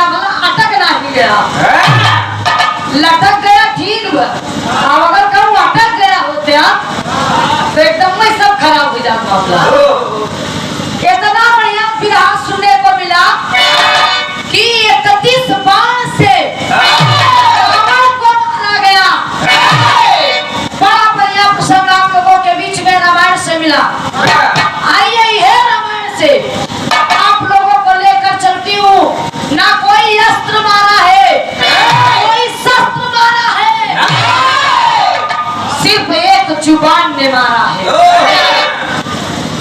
गया भला अटक नहीं गया। लटक गया ठीक बा, अब अगर कहूँ अटक गया होते तो एकदम में सब खराब हो जाता मामला। इतना बढ़िया विधा सुनने को मिला कि 31 बाण से रावण को मारा गया। बड़ा बढ़िया प्रसंग आप लोगों के बीच में रामायण से मिला। आइए है रामायण से आप लोगों को लेकर चलती हूँ। ना कोई अस्त्र मारा है, कोई शस्त्र मारा है, सिर्फ एक जुबान ने मारा है।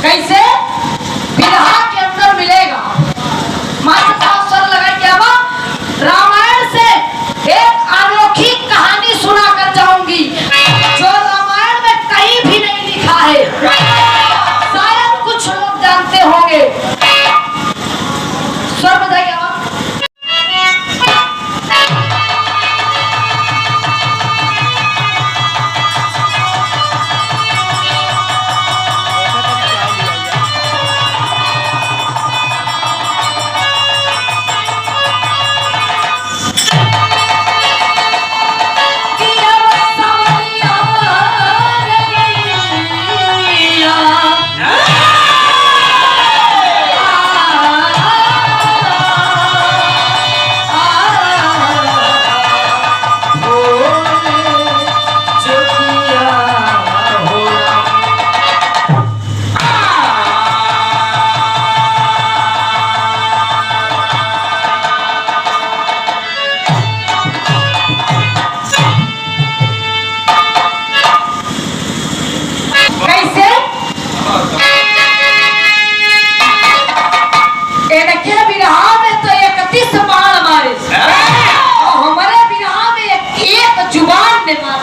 कैसे? विधा के अंदर मिलेगा। मास्टर लगा क्या बा? रामायण से एक अनोखी कहानी सुनाकर जाऊंगी जो रामायण में कहीं भी नहीं लिखा है। शायद कुछ लोग जानते होंगे। स्वर बताइए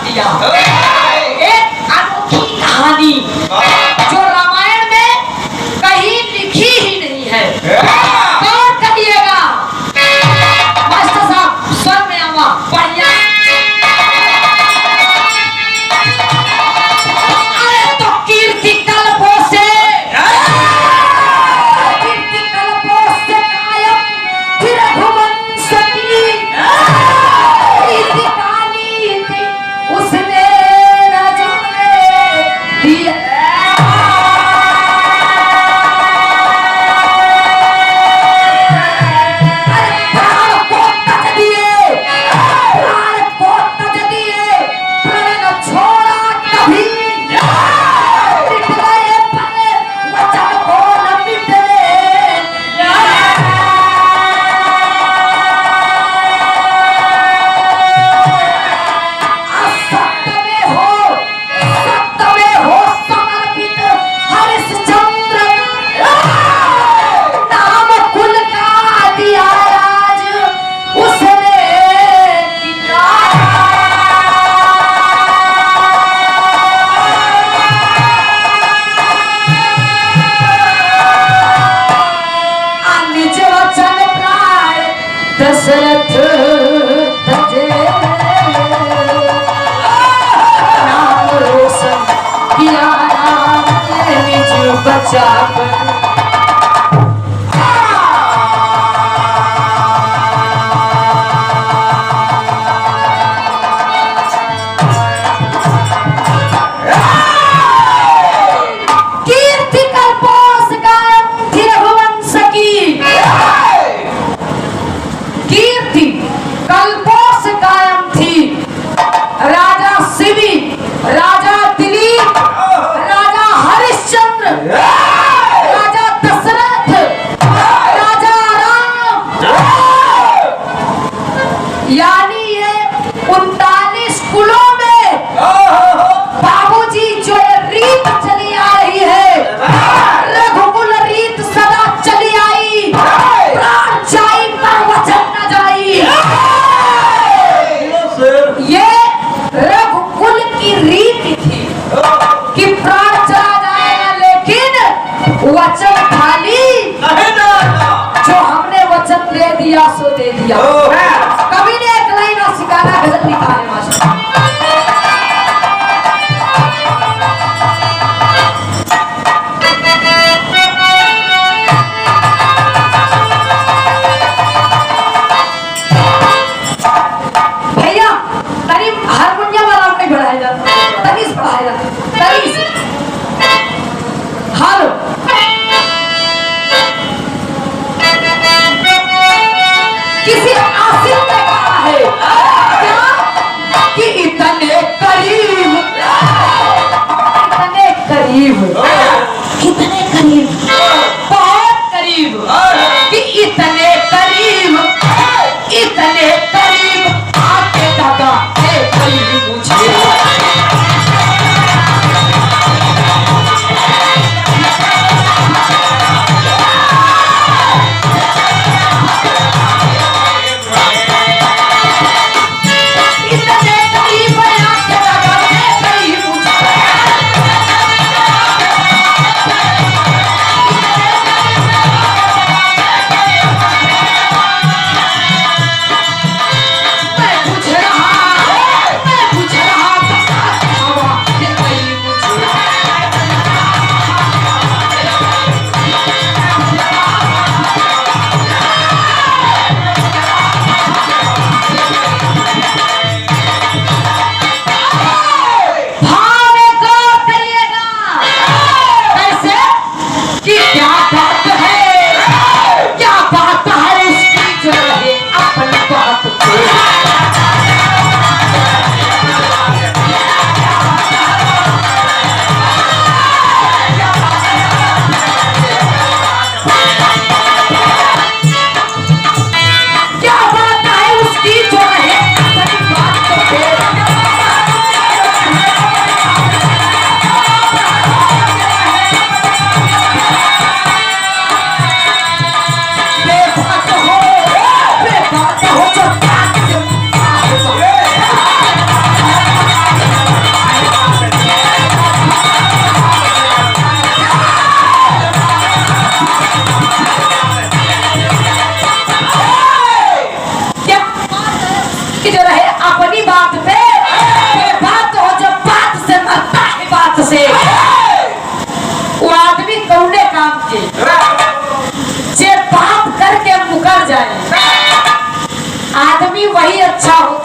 क्या? एक अनोखी कहानी जो रामायण में कहीं लिखी ही नहीं है। कौन कहिएगा? मास्टर साहब स्वर में आवा बढ़िया। अरे तो कीर्ति कल्पों से कायम फिर रघुवंश की उसने न जाने दिया। दशरथ तजे नाम रोशन किया, राम ने निज बचा कीर्ति कल्पों से कायम थी रघुवंश की। कीर्ति कल्पों से कायम थी। राजा शिवी, राजा दिलीप, राजा हरिश्चंद्र, राजा दशरथ, राजा राम, यानी ये 39 कुलों में बाबूजी जो रीत चली आ रही है, रघुकुल रीत सदा चली आई। प्राण जाई पर वचन न जाई। ये रघुकुल की रीत थी कि प्राण चला जाएगा लेकिन वचन खाली जो हमने वचन दे दिया सो दे दिया। कभी ने एक लाइन सिखाना गजल लिखा है मास्टर।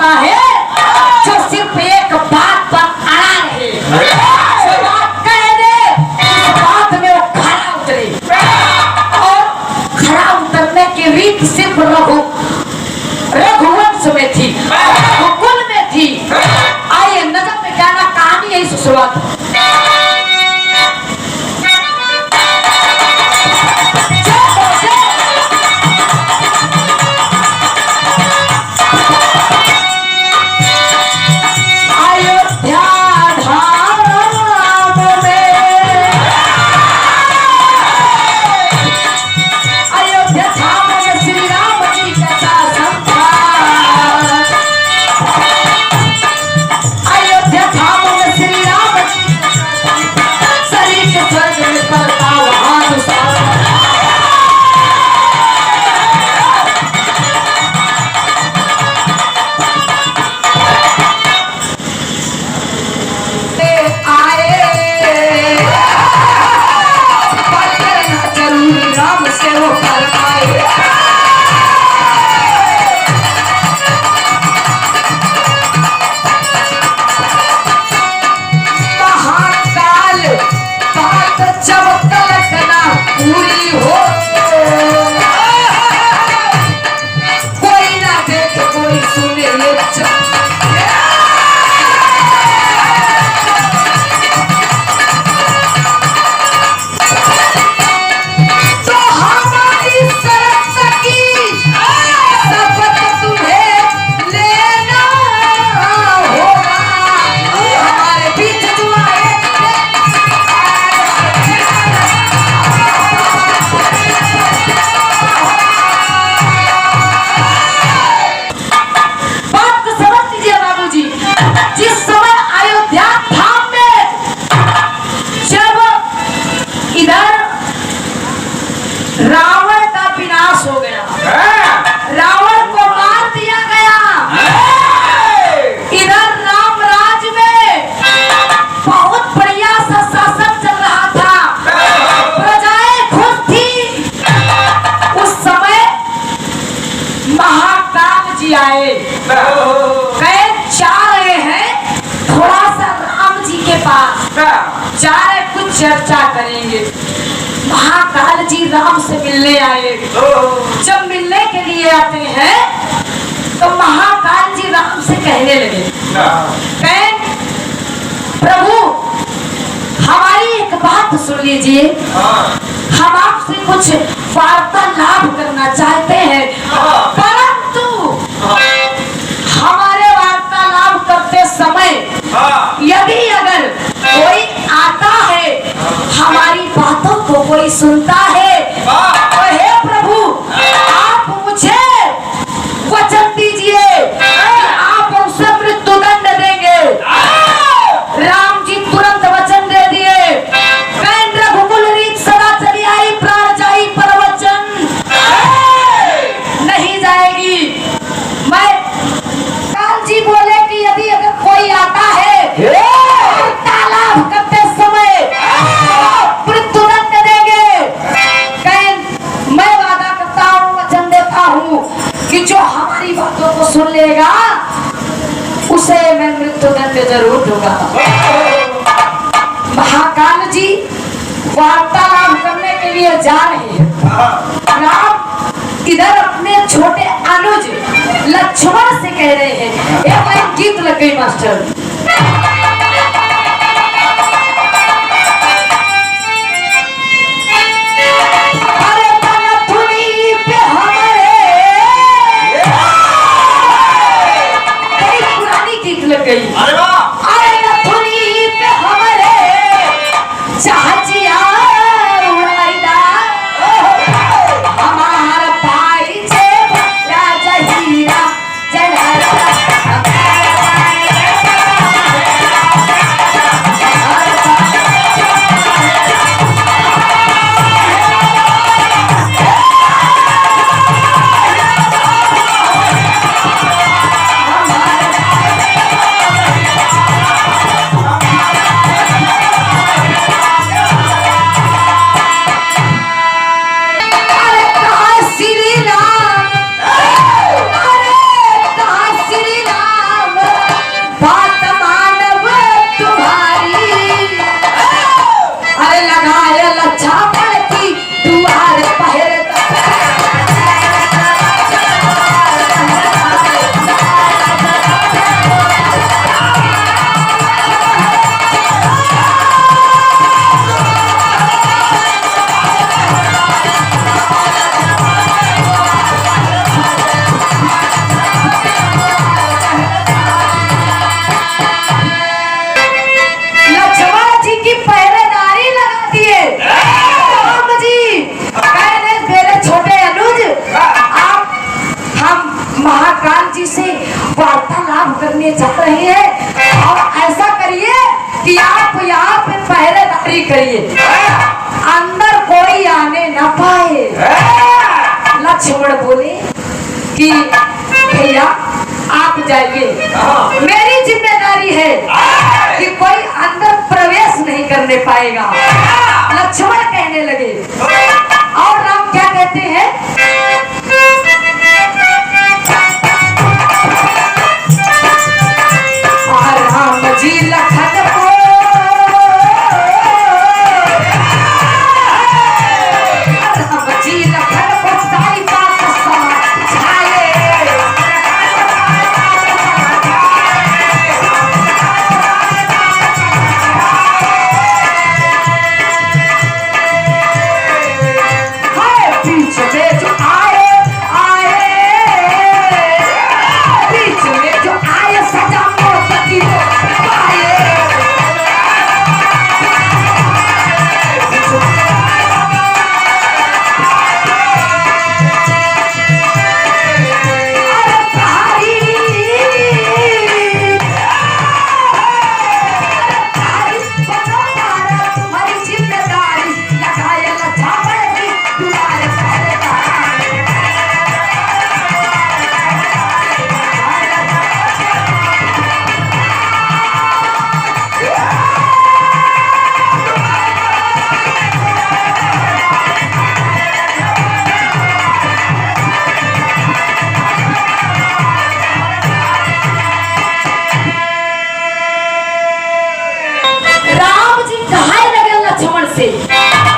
होता है जो सिर्फ एक बात पर अड़ा रहे, जो बात कह दे उस बात में वो खरा उतरे। और खरा उतरने की रीत सिर्फ रघुवंश में थी, रघुकुल में थी। आइए नजर में क्या ना कहानी है इस शुरुआत। रावण का विनाश हो गया, रावण को मार दिया गया। इधर राम राज में बहुत बढ़िया सा शासन चल रहा था, प्रजाएं खुश थी। उस समय महाकाल जी आए, कहे जा रहे हैं थोड़ा सा राम जी के पास, जा रहे कुछ चर्चा करेंगे। महाकाल जी राम से मिलने आए। जब मिलने के लिए आते हैं तो महाकाल जी राम से कहने लगे, कहें प्रभु हमारी एक बात सुन लीजिए, हम आपसे कुछ वार्तालाप करना चाहते हैं, परंतु हमारे वार्तालाप करते समय यदि अगर कोई आता है, हमारी बातों को कोई सुनता है, तो हे प्रभु आप मुझे वचन दीजिए, आप उसे मृत्यु दंड देंगे। राम जी तुरंत वचन दे दिए, रघुकुल रीत सदा चली आई, प्राण जाई पर वचन नहीं जाएगी। मैं काल जी बोले कि यदि अगर कोई आता है तालाब करते समय मृत्यु दंड देंगे, मैं वादा करता हूँ, वचन देता हूँ कि जो हमारी बातों को सुन लेगा उसे मैं मृत्यु दंड जरूर दूंगा। महाकाल जी वार्तालाप करने के लिए जा रहे हैं। राम इधर अपने छोटे अनुज लक्ष्मण से कह रहे हैं, एक लाइन गीत लग गई मास्टर। लग गई, अरे नथुनी पे हमारे चाचिया उड़ाईदा, हमारा भाई जे राजा हीरा जलाला, हमारा भाई लक्ष्मण बोले कि भैया आप जाइए, मेरी जिम्मेदारी है कि कोई अंदर प्रवेश नहीं करने पाएगा। लक्ष्मण कहने लगे और राम क्या कहते हैं, राम जी लखन को राम जी लखन को सारी बात समझाए। बीच में जो आए बीच में जो आए सजा मौत की वो पाए।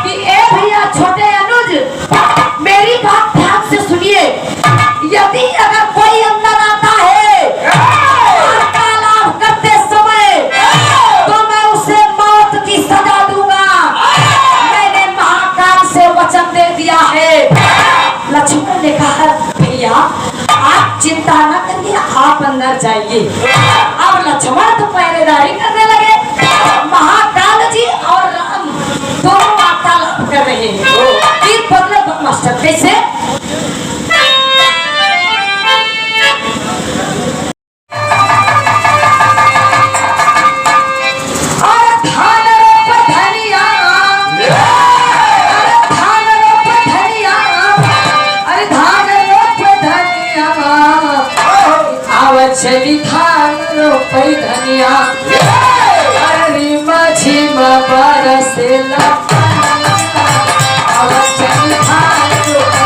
कि ए भैया छोटे अनुज, मेरी बात ध्यान से सुनिए। यदि अगर कोई अंदर आता है का लाभ करते समय तो मैं उसे मौत की सजा दूंगा। मैंने महाकाल से वचन दे दिया है। लक्ष्मण ने कहा भैया आप चिंता न करिए, आप अंदर जाइए। अब लक्ष्मण तो पहरेदारी करने लगे। महाकाल जी और राम दोनों वार्तालाप कर रहे हैं। तीन बदले मास्टर कैसे, चली धान रोपई धनिया अरे माझी बरसेला चली धान रोपई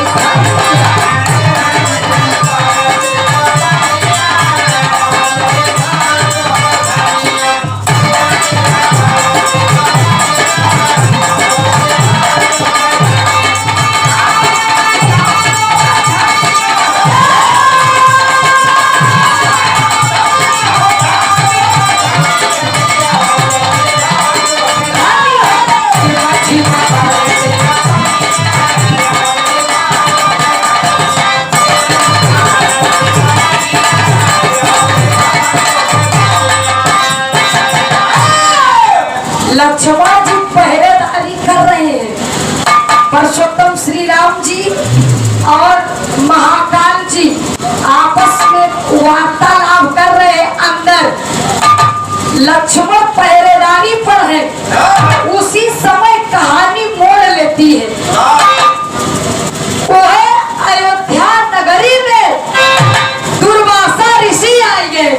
लक्ष्मण जी पहरेदारी कर रहे हैं। परसोत्तम श्री राम जी और महाकाल जी आपस में वार्तालाप कर रहे हैं अंदर। लक्ष्मण पहरेदारी पर है। उसी समय कहानी मोड़ लेती है। वो है अयोध्या नगरी में दुर्वासा ऋषि आएंगे।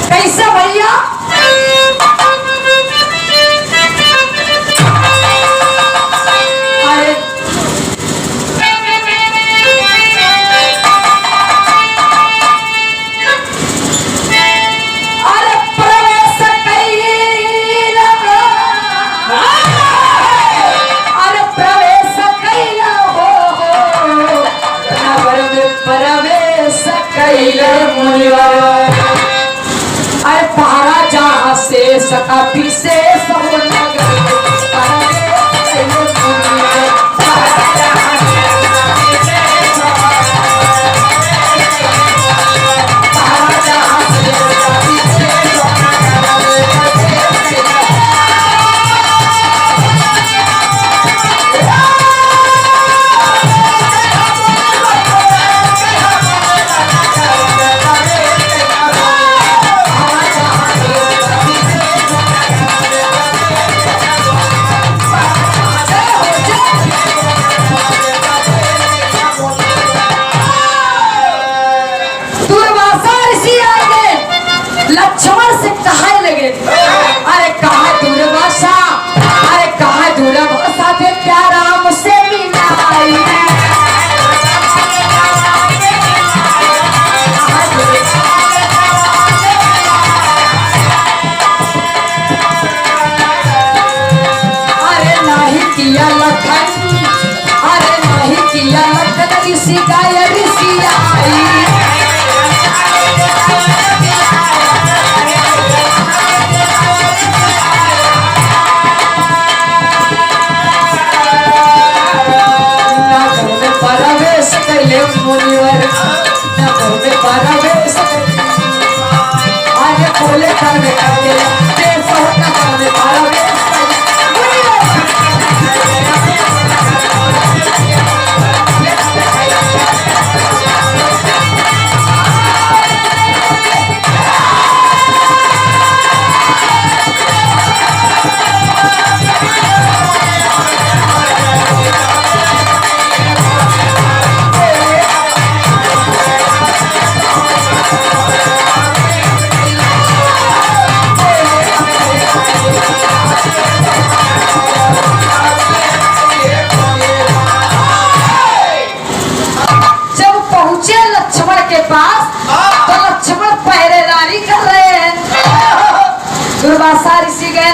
कैसे भैया, अरे पहाड़ा जहाँ से सकाफी से सब ऋषि गाय ऋषि आई नगर में प्रवेश कैले मुनिवर नगर में प्रवेश आगे खोले कर में करके देव नगर में प्रवेश दुर्वासा ऋषि गए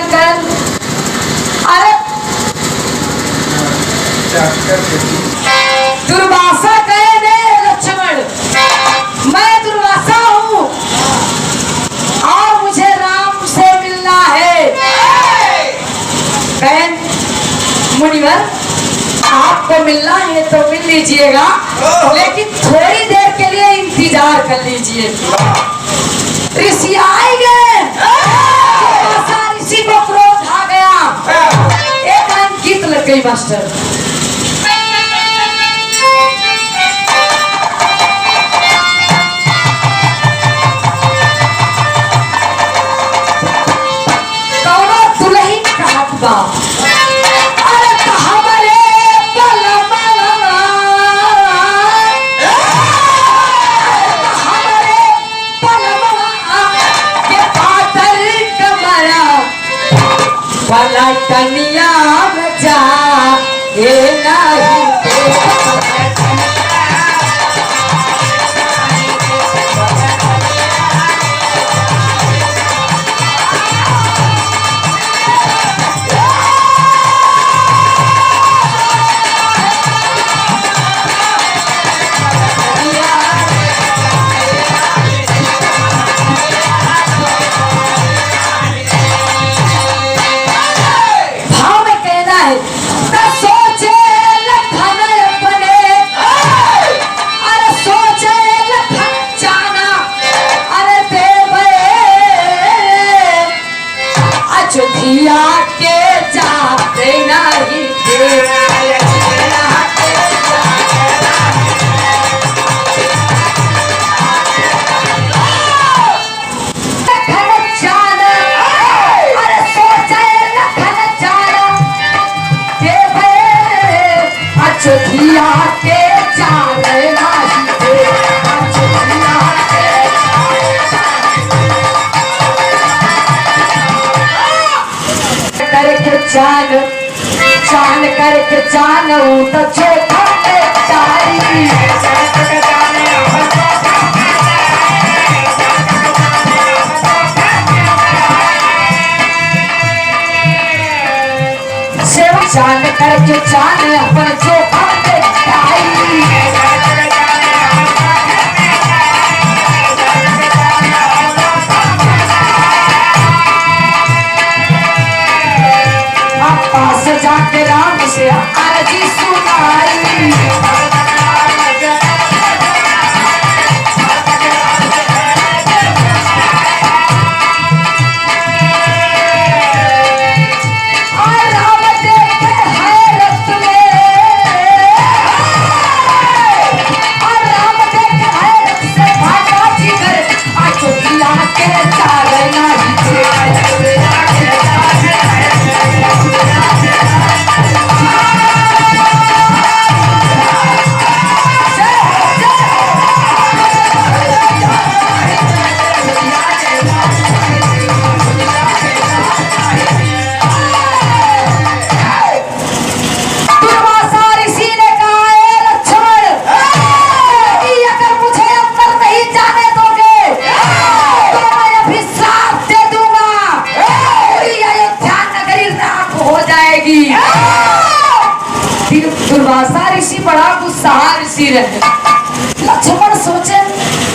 अरे दुर्वासा गए लक्ष्मण मैं दुर्वासा हूँ और मुझे राम से मिलना है। गए मुनिवर आपको मिलना है तो मिल लीजिएगा लेकिन थोड़ी देर के लिए इंतजार कर लीजिए। ऋषि आए गए ऋषि को क्रोध आ गया एक लाइन गीत लग गई मास्टर। कौनो दुल्हन कहत बा अरे हमरे बलमा हमरे बलमा के पातर कमरा वाला कन्या बचा ये नहीं चान चान करके चानू तो चोखा तारी सेवा चान करके चान अपन चोखा तारी जाके राम से अर्जी सुनाई रहे। लक्ष्मण सोचे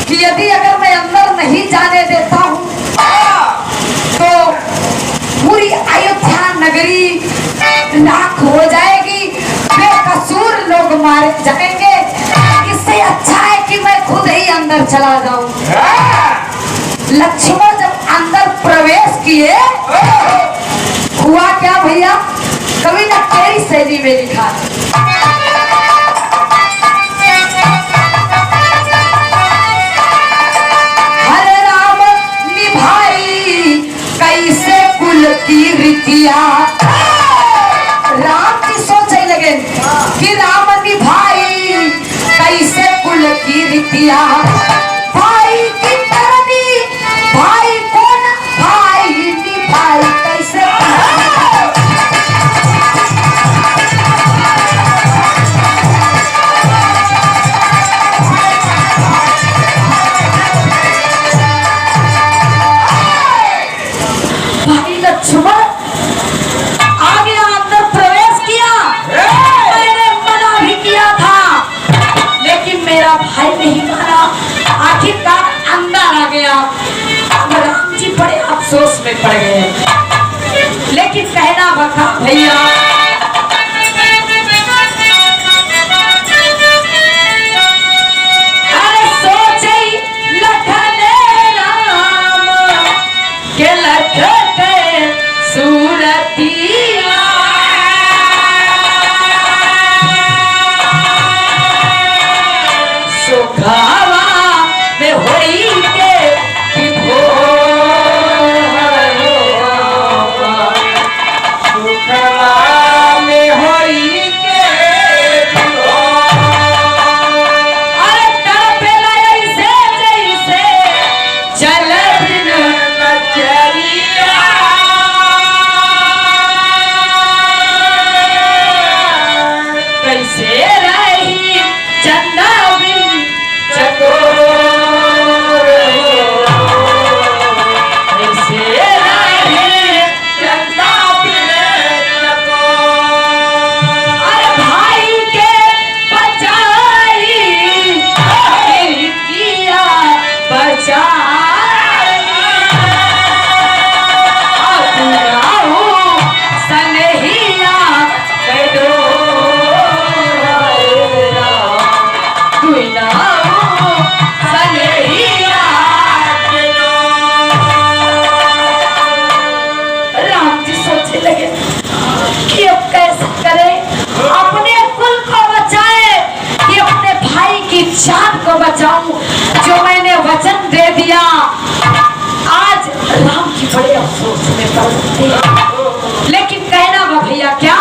कि यदि अगर मैं अंदर नहीं जाने देता हूँ तो पूरी अयोध्या नगरी राख हो जाएगी, बेकसूर लोग मारे जाएंगे। इससे अच्छा है कि मैं खुद ही अंदर चला जाऊं। लक्ष्मण जब अंदर प्रवेश किए, हुआ क्या भैया, कवि ने तेरी शैली में लिखा है। हरे राम निभाई कैसे कुल की रीतिया। राम की सोचे लगे कि राम निभाई कैसे कुल की रीतिया। भाई की तरनी भाई कौन, भाई निभाई कैसे। भाई लक्ष्मण आ गया, अंदर प्रवेश किया। मैंने मना भी किया था लेकिन मेरा भाई नहीं माना, आखिरकार अंदर आ गया। राम जी बड़े अफसोस में पड़ गए, लेकिन कहना बता भैया अरे सोचे लखन राम के लखते सूरतिया। सुखावा में होई के सुखावा में होई के अरे तड़पेला ऐसे जैसे जल बिन मचरिया। कैसे रही चंदा बिन चकोर, कैसे रही चंदा बिन चकोर। अरे भाई के बचाई किया बचाई, सनहिया कैदो राम जी सोचने लगे कि अब कैसे करे, अपने कुल को बचाए कि अपने भाई की जान को बचाऊं, जो मैंने वचन दे दिया। आज राम जी बड़े अफसोस में पड़ सकते, लेकिन कहना वो भैया क्या,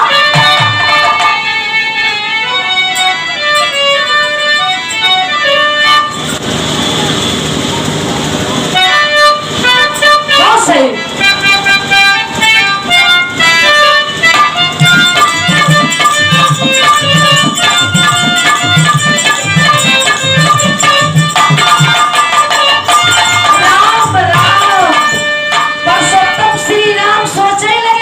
सही राम राम परसोत्तम श्री राम सोचने लगे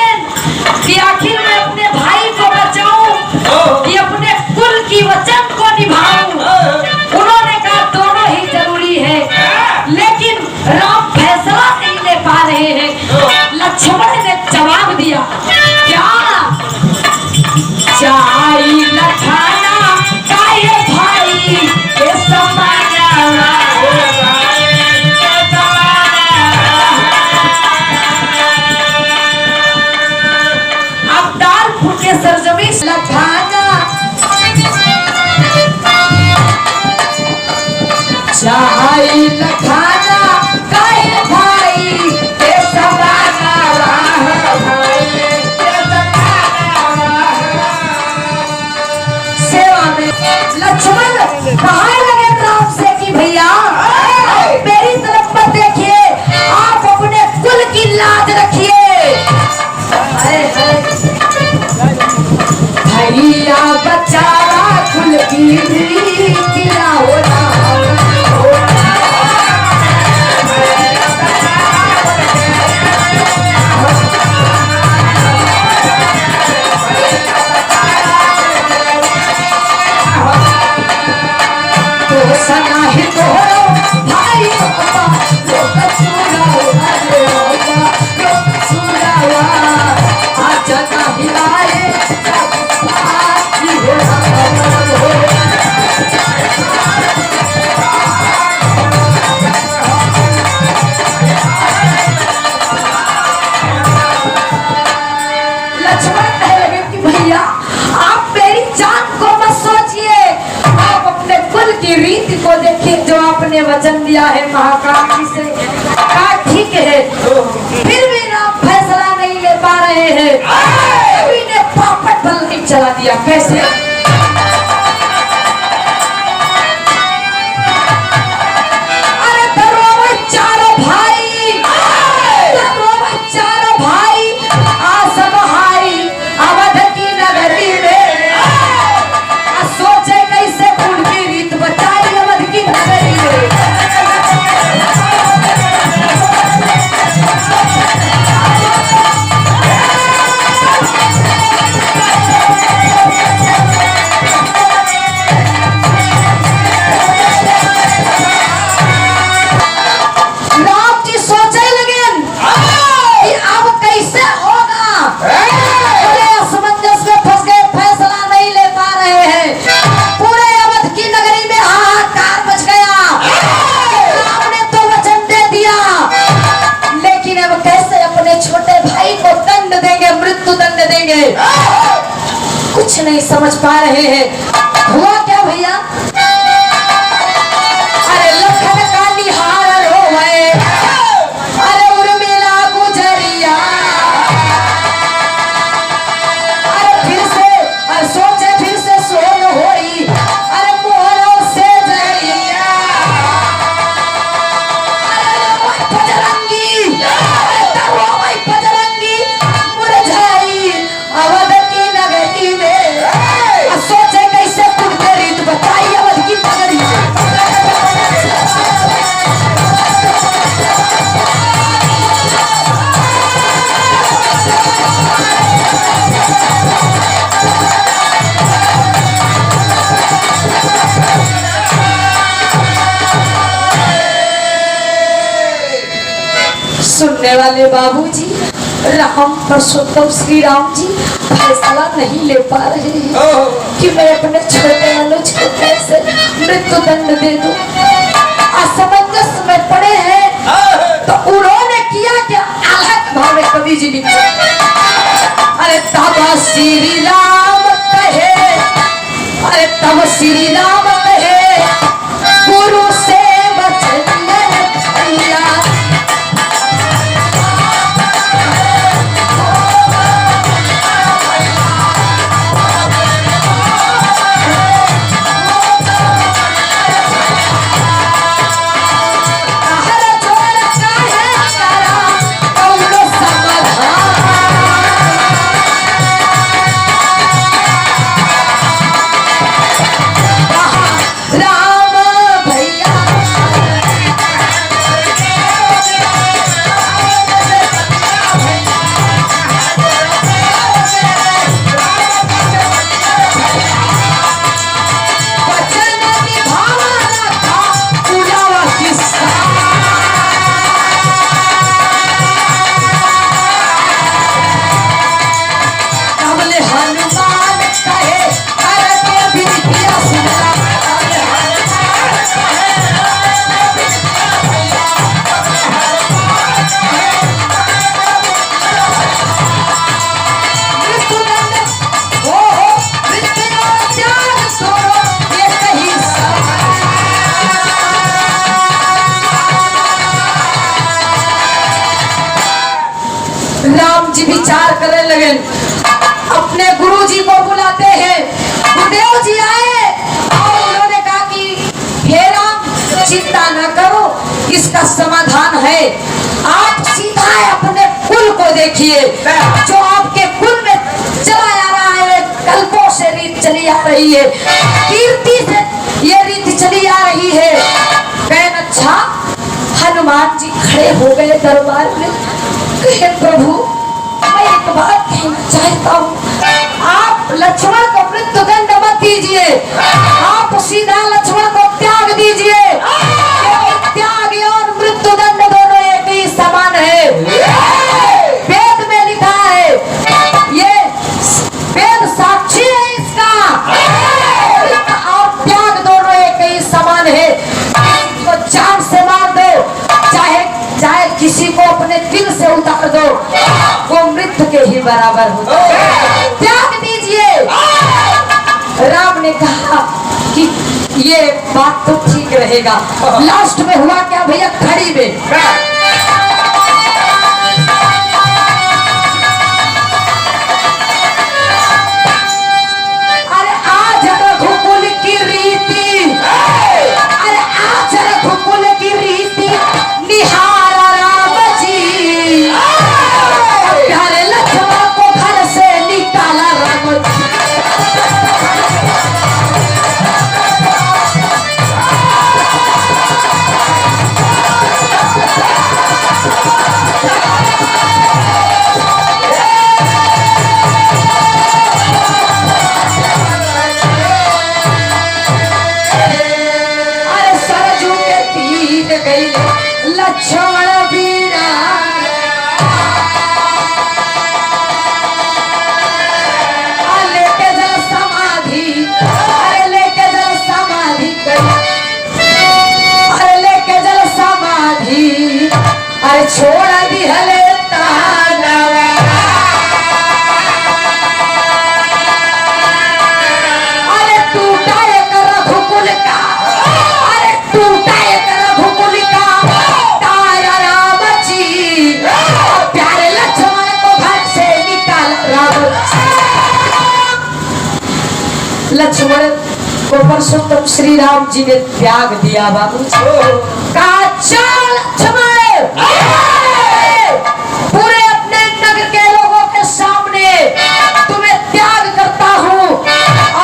रीति को देखिए जो आपने वचन दिया है महाकाल जी से, कहा ठीक है, फिर भी राम फैसला नहीं ले पा रहे हैं। कवि ने पापड़ बल नहीं चला दिया। कैसे? कुछ नहीं समझ पा रहे हैं। हुआ क्या भैया? अरे लखन का निहार रोवे, अरे उर्मिला गुजरिया, अरे फिर से सोचे, फिर से सोन होई, अरे मोहरों से जरिया, अरे बजरंगी, अरे बजरंगी मुरझाई अवध की नगरी में। सोचे कैसे पुरते रीत बताई अवध की नगरी में। सुनने वाले बाबूजी, राम पुरुषोत्तम श्री राम जी फैसला नहीं ले पा रहे हैं कि मैं अपने छोटे अनुज को कैसे मृत्यु दंड दे दूं। असमंजस में पड़े हैं तो उन्होंने किया क्या? अलग भाव में कवि जी लिखे, अरे तब श्री राम कहे, अरे तब श्री राम कहे गुरु से बचन भैया, राम जी विचार करने लगे, अपने गुरु जी को बुलाते हैं। गुरुदेव जी आए और उन्होंने कहा कि हे राम चिंता न करो, इसका समाधान है। आप सीधा अपने कुल को देखिए, जो आपके कुल में चला आ रहा है, कल्पों से रीत चली आ रही है, कीर्ति से ये रीत चली आ रही है। कहन अच्छा, हनुमान जी खड़े हो गए दरबार में। कहे प्रभु मैं एक बात कहना चाहता हूँ, आप लक्ष्मण को मृत्यु दंड मत दीजिए, आप सीधा लक्ष्मण को त्याग दीजिए। त्याग और मृत्यु दंड दोनों एक ही समान है। वेद में लिखा है, ये वेद साक्षी है इसका, और त्याग दोनों एक ही समान है। तो जान से मार दो, चाहे किसी को अपने दिल से उतार दो, वो मृत्यु के ही बराबर होता है। त्याग दीजिए। राम ने कहा कि ये बात तो ठीक रहेगा। लास्ट में हुआ क्या भैया, खड़ी में अरे आज रघुकुल की रीति, अरे आज रघुकुल की रीति निहारा राम जी, प्यारे लक्ष्मण को घर से निकाला राम जी। लक्ष्मण वीरा लेके जल समाधि, अरे लेके जल समाधि अरे लेके जल समाधि, अरे छोड़ दी हले तानवा, अरे टूटा एक रघुकुल का, अरे टूटा एक रघुकुल का प्यारे लक्ष्मण को घर से निकाल राम। लक्ष्मण को पुरुषोत्तम श्री राम जी ने त्याग दिया बाबू लक्ष्मण पूरे अपने नगर के लोगों के सामने तुम्हें त्याग करता हूँ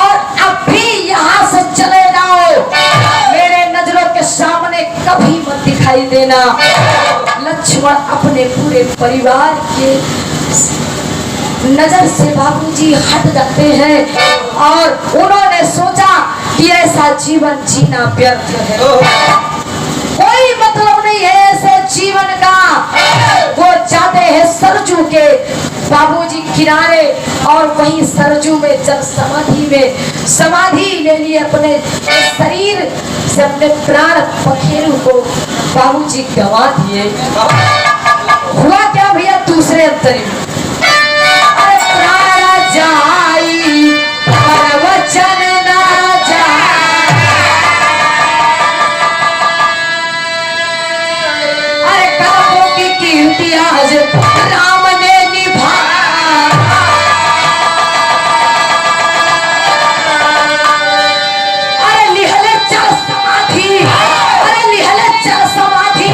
और अभी यहाँ से चले जाओ, मेरे नजरों के सामने कभी मत दिखाई देना। लक्ष्मण अपने पूरे परिवार के नजर से बाबूजी हट जाते हैं और उन्होंने सोचा कि ऐसा जीवन जीना व्यर्थ है, कोई मतलब नहीं है ऐसे जीवन का। वो जाते हैं सरजू के बाबूजी किनारे और वहीं सरजू में जब समाधि में समाधि ले लिए, अपने शरीर से अपने प्राण पखेरु को बाबूजी गवा दिए। हुआ क्या भैया दूसरे अंतरिम, अरे प्राण जाई पर वचन ना जाए, अरे कर्मों की कीर्ति आज राम ने निभा, अरे लिहले चल समाधि, अरे लिहले चल समाधि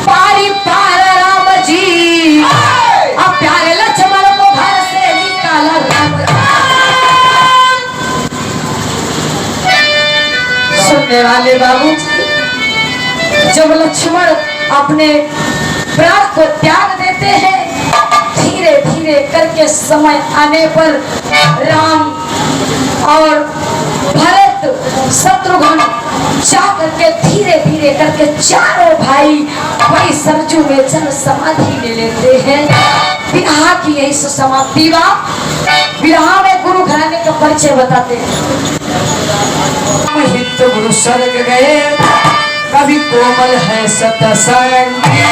पारी पार राम जी, अब प्यारे लक्ष्मण को घर से निकाला राम। सुनने वाले बाबू, जब लक्ष्मण अपने प्राण को त्याग देते हैं, धीरे धीरे करके समय आने पर राम और भरत शत्रुघ्न जा करके धीरे धीरे करके चारों भाई वही सरजू में जल समाधि ले लेते हैं। विरहा की यही समाप्ति वा। विरहा में गुरु घराने का परिचय बताते हैं। हित गुरु स्वर्ग गए, कभी कोमल है सतसंगी,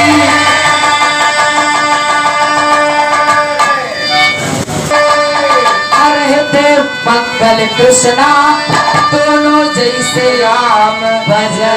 रहते मंगल कृष्णा दोनों जैसे राम भजन।